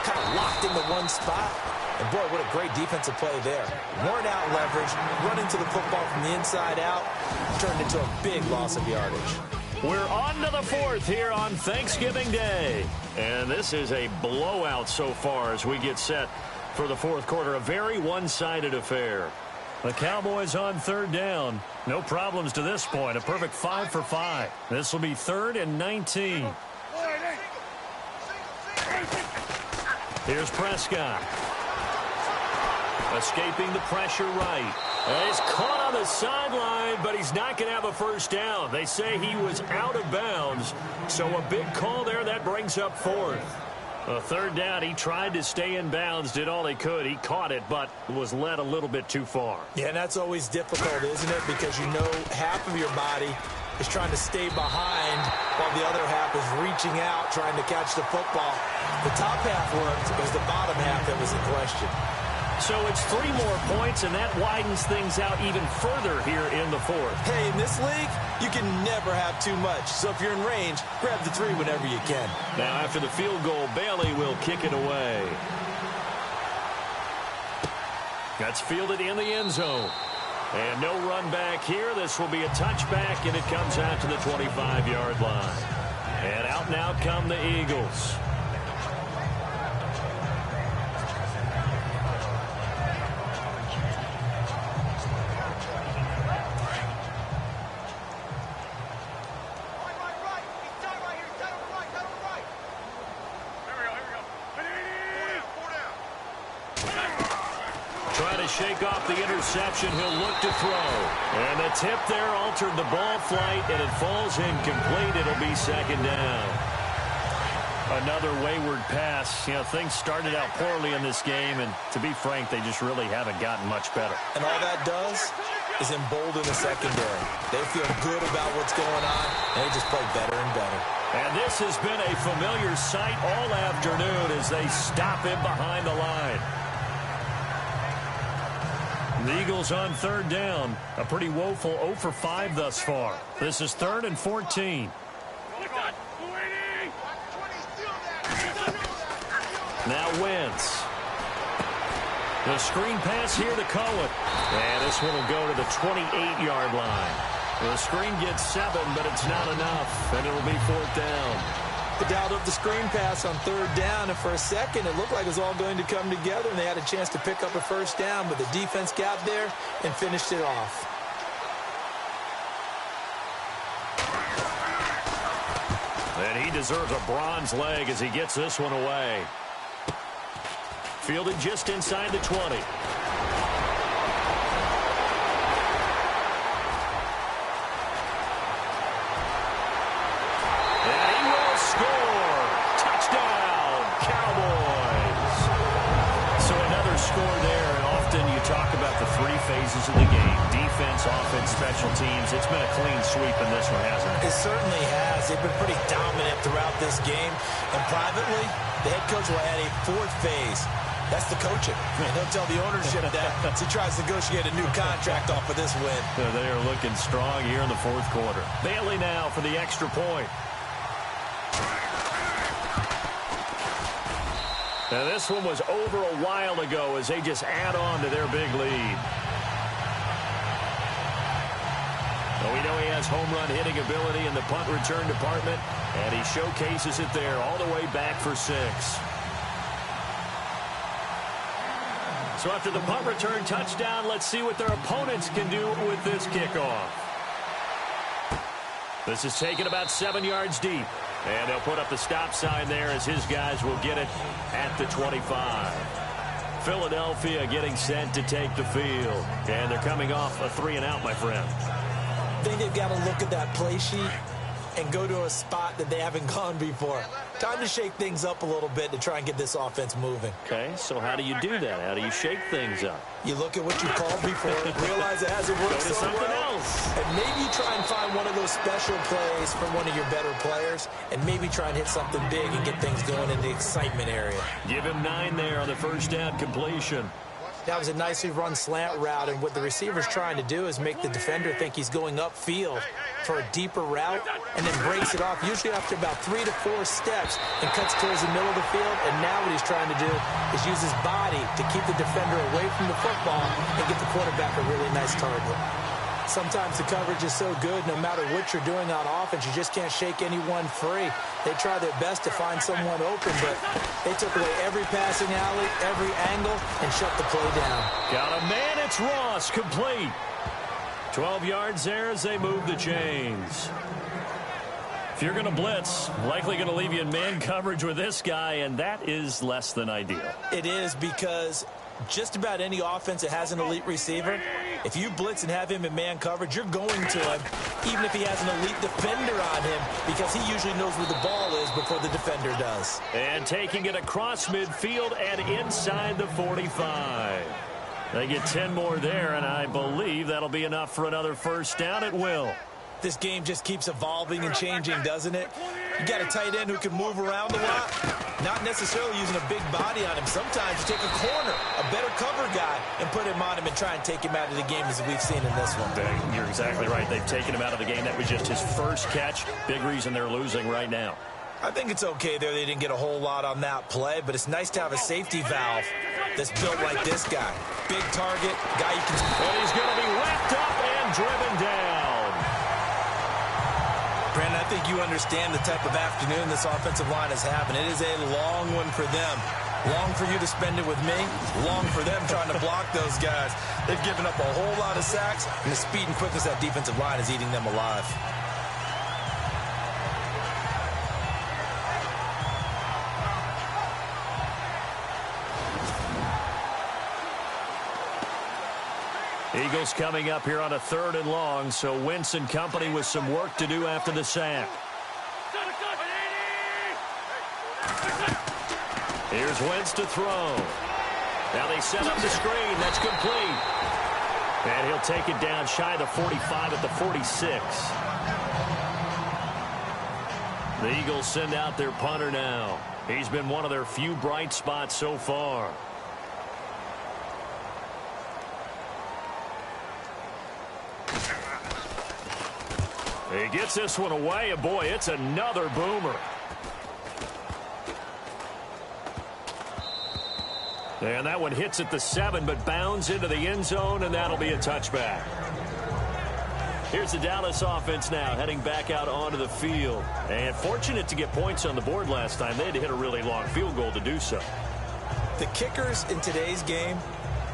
Speaker 3: kind of locked into one spot. And, boy, what a great defensive play there. Worn out leverage, running to the football from the inside out, turned into a big loss of yardage.
Speaker 2: We're on to the fourth here on Thanksgiving Day. And this is a blowout so far as we get set for the fourth quarter. A very one-sided affair. The Cowboys on third down. No problems to this point. A perfect 5 for 5. This will be 3rd and 19. Here's Prescott. Escaping the pressure right. He's caught on the sideline, but he's not going to have a first down. They say he was out of bounds, so a big call there. That brings up 4th. A third down, he tried to stay in bounds, did all he could. He caught it, but was led a little bit too far.
Speaker 3: Yeah, and that's always difficult, isn't it? Because you know half of your body is trying to stay behind while the other half is reaching out, trying to catch the football. The top half worked. It was the bottom half that was in question.
Speaker 2: So it's 3 more points, and that widens things out even further here in the fourth.
Speaker 3: Hey, in this league, you can never have too much. So if you're in range, grab the 3 whenever you can.
Speaker 2: Now after the field goal, Bailey will kick it away. That's fielded in the end zone. And no run back here. This will be a touchback, and it comes out to the 25-yard line. And out and out come the Eagles. Shake off the interception. He'll look to throw. And the tip there altered the ball flight, and it falls incomplete. It'll be 2nd down. Another wayward pass. You know, things started out poorly in this game, and to be frank, they just really haven't gotten much better.
Speaker 3: And all that does is embolden the secondary. They feel good about what's going on, and they just play better and better.
Speaker 2: And this has been a familiar sight all afternoon as they stop him behind the line. The Eagles on third down. A pretty woeful 0 for 5 thus far. This is 3rd and 14. Now Wentz. The screen pass here to Cohen. And this one will go to the 28-yard line. The screen gets 7, but it's not enough. And it'll be 4th down.
Speaker 3: They dialed up the screen pass on third down, and for a second it looked like it was all going to come together, and they had a chance to pick up a first down, but the defense got there and finished it off.
Speaker 2: And he deserves a bronze leg as he gets this one away. Fielded just inside the 20. offense, special teams. It's been a clean sweep in this one, hasn't it?
Speaker 3: It certainly has. They've been pretty dominant throughout this game. And privately, the head coach will add a fourth phase. That's the coaching. And he'll tell the ownership that as he tries to negotiate a new contract off of this win.
Speaker 2: They are looking strong here in the fourth quarter. Bailey now for the extra point. Now this one was over a while ago as they just add on to their big lead. Well, we know he has home run hitting ability in the punt return department, and he showcases it there all the way back for 6. So after the punt return touchdown, let's see what their opponents can do with this kickoff. This is taken about 7 yards deep. And they'll put up the stop sign there as his guys will get it at the 25. Philadelphia getting set to take the field. And they're coming off a 3-and-out, my friend.
Speaker 3: I think they've got to look at that play sheet and go to a spot that they haven't gone before. Time to shake things up a little bit to try and get this offense moving.
Speaker 2: Okay, so how do you do that? How do you shake things up?
Speaker 3: You look at what you called before, realize it hasn't worked so well, and maybe you try and find one of those special plays from one of your better players, and maybe try and hit something big and get things going in the excitement area.
Speaker 2: Give him 9 there on the first down completion.
Speaker 3: That was a nicely run slant route, and what the receiver's trying to do is make the defender think he's going upfield for a deeper route, and then breaks it off, usually after about 3 to 4 steps, and cuts towards the middle of the field. And now what he's trying to do is use his body to keep the defender away from the football and get the quarterback a really nice target. Sometimes the coverage is so good, no matter what you're doing on offense, you just can't shake anyone free. They try their best to find someone open, but they took away every passing alley, every angle, and shut the play down.
Speaker 2: Got a man, it's Ross, complete. 12 yards there as they move the chains. If you're going to blitz, likely going to leave you in man coverage with this guy, and that is less than ideal.
Speaker 3: It is, because just about any offense that has an elite receiver, if you blitz and have him in man coverage, you're going to him, even if he has an elite defender on him, because he usually knows where the ball is before the defender does.
Speaker 2: And taking it across midfield and inside the 45. They get 10 more there, and I believe that'll be enough for another first down. It will.
Speaker 3: This game just keeps evolving and changing, doesn't it? You got a tight end who can move around a lot, not necessarily using a big body on him. Sometimes you take a corner, a better cover guy, and put him on him and try and take him out of the game, as we've seen in this one.
Speaker 2: You're exactly right. They've taken him out of the game. That was just his first catch. Big reason they're losing right now.
Speaker 3: I think it's okay there. They didn't get a whole lot on that play, but it's nice to have a safety valve that's built like this guy. Big target, guy you can...
Speaker 2: And he's going to be wrapped up and driven down.
Speaker 3: Brandon, I think you understand the type of afternoon this offensive line is having. It is a long one for them. Long for you to spend it with me. Long for them trying to block those guys. They've given up a whole lot of sacks, and the speed and quickness of that defensive line is eating them alive.
Speaker 2: Eagles coming up here on a 3rd and long, so Wentz and company with some work to do after the sack. Here's Wentz to throw. Now they set up the screen. That's complete. And he'll take it down shy of the 45 at the 46. The Eagles send out their punter now. He's been one of their few bright spots so far. He gets this one away, and boy, it's another boomer. And that one hits at the 7, but bounds into the end zone, and that'll be a touchback. Here's the Dallas offense now, heading back out onto the field. And fortunate to get points on the board last time. They had to hit a really long field goal to do so.
Speaker 3: The kickers in today's game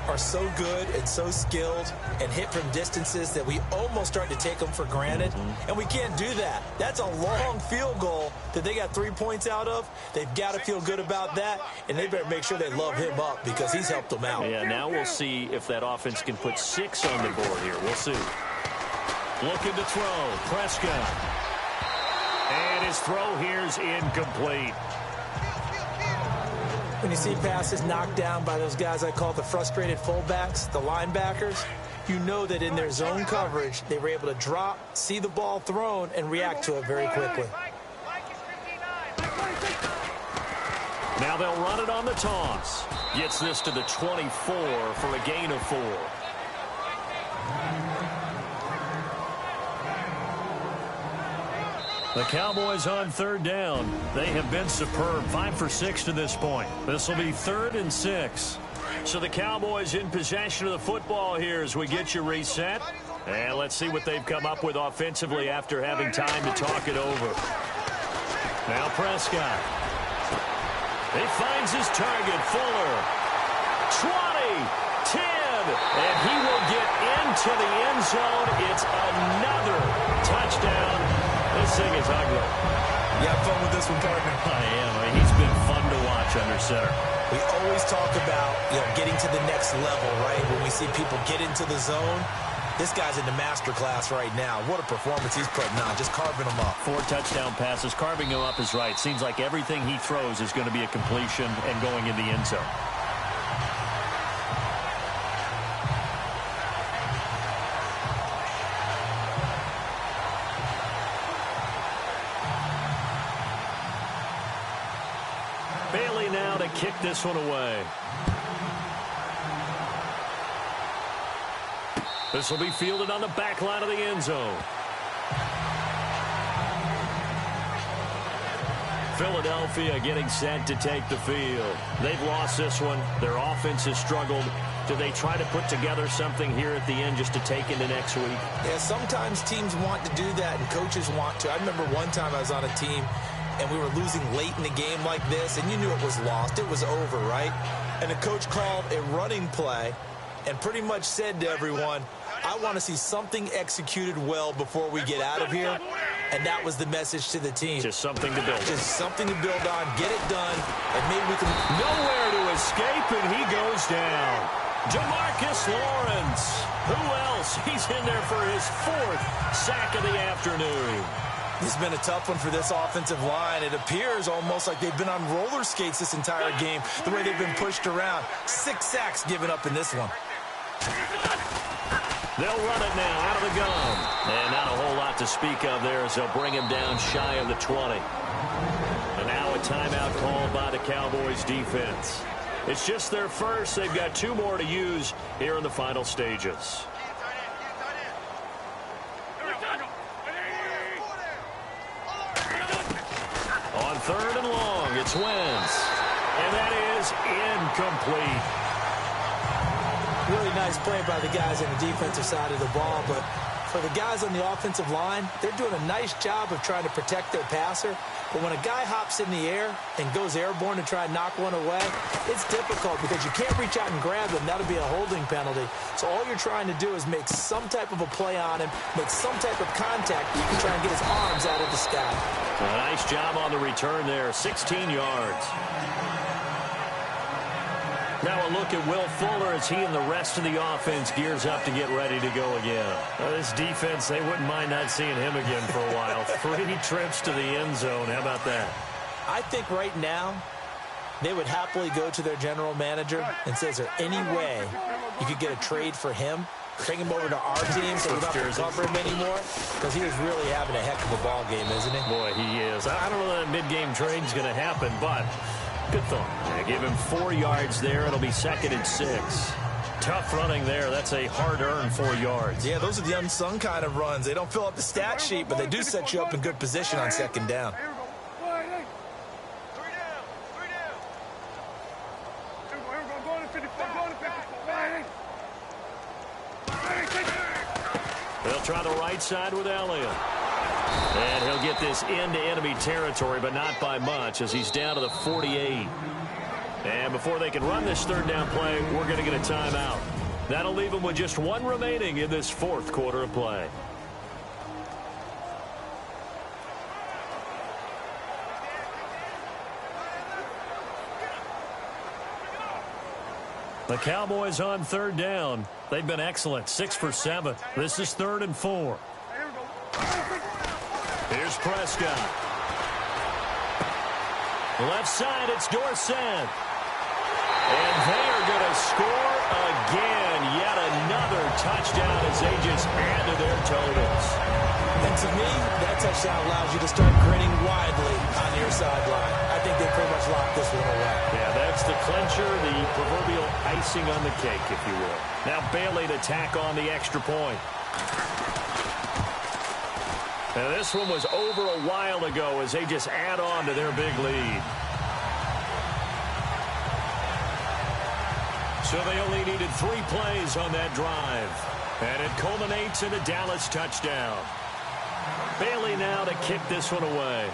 Speaker 3: are so good and so skilled and hit from distances that we almost start to take them for granted. And we can't do that. That's a long field goal that they got 3 points out of. They've got to feel good about that, and they better make sure they love him up because he's helped them out.
Speaker 2: Yeah, now we'll see if that offense can put 6 on the board here. We'll see. Looking to throw. Prescott. And his throw here's incomplete.
Speaker 3: When you see passes knocked down by those guys I call the frustrated fullbacks, the linebackers, you know that in their zone coverage, they were able to drop, see the ball thrown, and react to it very quickly.
Speaker 2: Now they'll run it on the toss. Gets this to the 24 for a gain of 4. The Cowboys on 3rd down. They have been superb. 5 for 6 to this point. This will be 3rd and 6. So the Cowboys in possession of the football here as we get you reset. And let's see what they've come up with offensively after having time to talk it over. Now Prescott. He finds his target, Fuller. 20, 10, and he will get into the end zone. It's another touchdown. This thing is ugly.
Speaker 3: You have fun with this one, partner?
Speaker 2: I am. He's been fun to watch under center.
Speaker 3: We always talk about, getting to the next level, right? When we see people get into the zone, this guy's in the master class right now. What a performance he's putting on, just carving them up.
Speaker 2: 4 touchdown passes. Carving him up is right. Seems like everything he throws is going to be a completion and going in the end zone. Bailey now to kick this one away. This will be fielded on the back line of the end zone. Philadelphia getting set to take the field. They've lost this one. Their offense has struggled. Do they try to put together something here at the end just to take into next week?
Speaker 3: Yeah, sometimes teams want to do that and coaches want to. I remember one time I was on a team and we were losing late in the game like this, and you knew it was lost. It was over, right? And the coach called a running play and pretty much said to everyone, I want to see something executed well before we get out of here. And that was the message to the team.
Speaker 2: Just something to build on.
Speaker 3: Just something to build on, get it done, and maybe we can...
Speaker 2: Nowhere to escape, and he goes down. Demarcus Lawrence. Who else? He's in there for his 4th sack of the afternoon.
Speaker 3: It's been a tough one for this offensive line. It appears almost like they've been on roller skates this entire game, the way they've been pushed around. 6 sacks given up in this one.
Speaker 2: They'll run it now out of the gun. And not a whole lot to speak of there as they'll bring him down shy of the 20. And now a timeout called by the Cowboys defense. It's just their first. They've got 2 more to use here in the final stages. On 3rd and long, it's Wentz. And that is incomplete.
Speaker 3: Really nice play by the guys on the defensive side of the ball, but for the guys on the offensive line, they're doing a nice job of trying to protect their passer. But when a guy hops in the air and goes airborne to try and knock one away, it's difficult because you can't reach out and grab him. That'll be a holding penalty. So all you're trying to do is make some type of a play on him, make some type of contact. You can try and get his arms out of the sky.
Speaker 2: A nice job on the return there, 16 yards. Now a look at Will Fuller as he and the rest of the offense gears up to get ready to go again. This defense, they wouldn't mind not seeing him again for a while. 3 trips to the end zone. How about that?
Speaker 3: I think right now they would happily go to their general manager and say, is there any way you could get a trade for him? Bring him over to our team so we don't have to cover him anymore? Because he is really having a heck of a ball game, isn't he?
Speaker 2: Boy, he is. I don't know that a mid-game trade is going to happen, but good thought. Give him 4 yards there. It'll be 2nd and 6. Tough running there. That's a hard-earned 4 yards.
Speaker 3: Yeah, those are the unsung kind of runs. They don't fill up the stat sheet, but they do set you up in good position on 2nd down.
Speaker 2: They'll try the right side with Elliott. And he'll get this into enemy territory, but not by much as he's down to the 48. And before they can run this 3rd down play, we're going to get a timeout. That'll leave them with just 1 remaining in this 4th quarter of play. The Cowboys on 3rd down. They've been excellent, 6 for 7. This is 3rd and 4. Here's Prescott. Left side, it's Dorsett. And they are going to score again. Yet another touchdown as they just add to their totals.
Speaker 3: And to me, that touchdown allows you to start grinning widely on your sideline. I think they pretty much locked this one away.
Speaker 2: Yeah, that's the clincher, the proverbial icing on the cake, if you will. Now Bailey to tack on the extra point. Now this one was over a while ago as they just add on to their big lead. So they only needed 3 plays on that drive. And it culminates in a Dallas touchdown. Bailey now to kick this one away.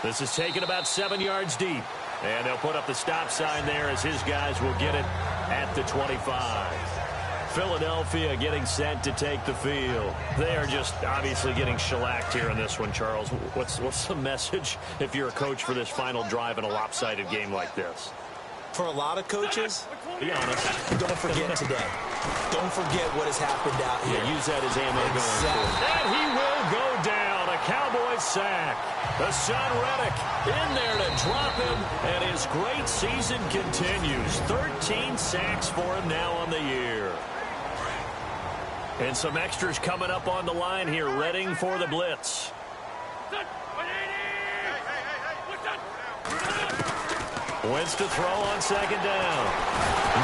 Speaker 2: This is taken about 7 yards deep. And they'll put up the stop sign there as his guys will get it at the 25. Philadelphia getting set to take the field. They are just obviously getting shellacked here in this one, Charles. What's the message if you're a coach for this final drive in a lopsided game like this?
Speaker 3: For a lot of coaches,
Speaker 2: be honest,
Speaker 3: don't forget today. Don't forget what has happened out here.
Speaker 2: Yeah, use that as ammo going forward. And he will go down. A Cowboys sack. Hassan Reddick in there to drop him, and his great season continues. 13 sacks for him now on the year. And some extras coming up on the line here, readying for the blitz. Wentz to throw on second down.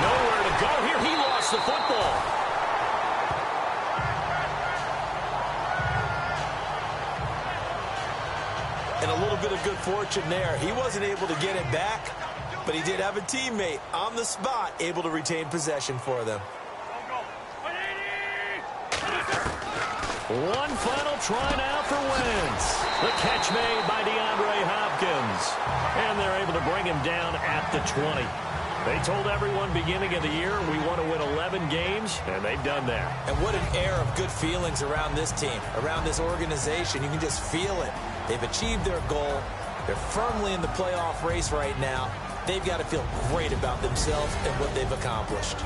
Speaker 2: Nowhere to go here. He lost the football.
Speaker 3: And a little bit of good fortune there. He wasn't able to get it back, but he did have a teammate on the spot able to retain possession for them.
Speaker 2: One final try now for Wentz. The catch made by DeAndre Hopkins. And they're able to bring him down at the 20. They told everyone beginning of the year we want to win 11 games, and they've done that.
Speaker 3: And what an air of good feelings around this team, around this organization. You can just feel it. They've achieved their goal. They're firmly in the playoff race right now. They've got to feel great about themselves and what they've accomplished.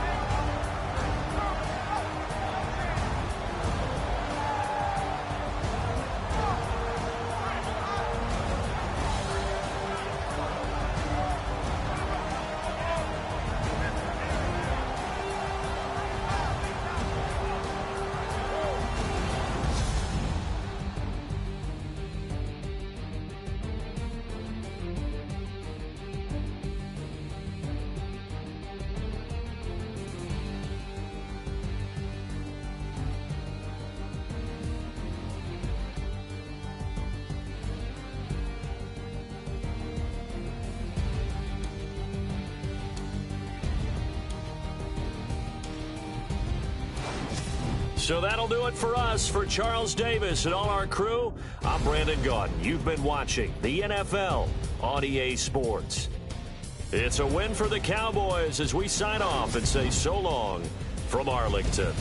Speaker 2: So that'll do it for us. For Charles Davis and all our crew, I'm Brandon Gaudin. You've been watching the NFL on EA Sports. It's a win for the Cowboys as we sign off and say so long from Arlington.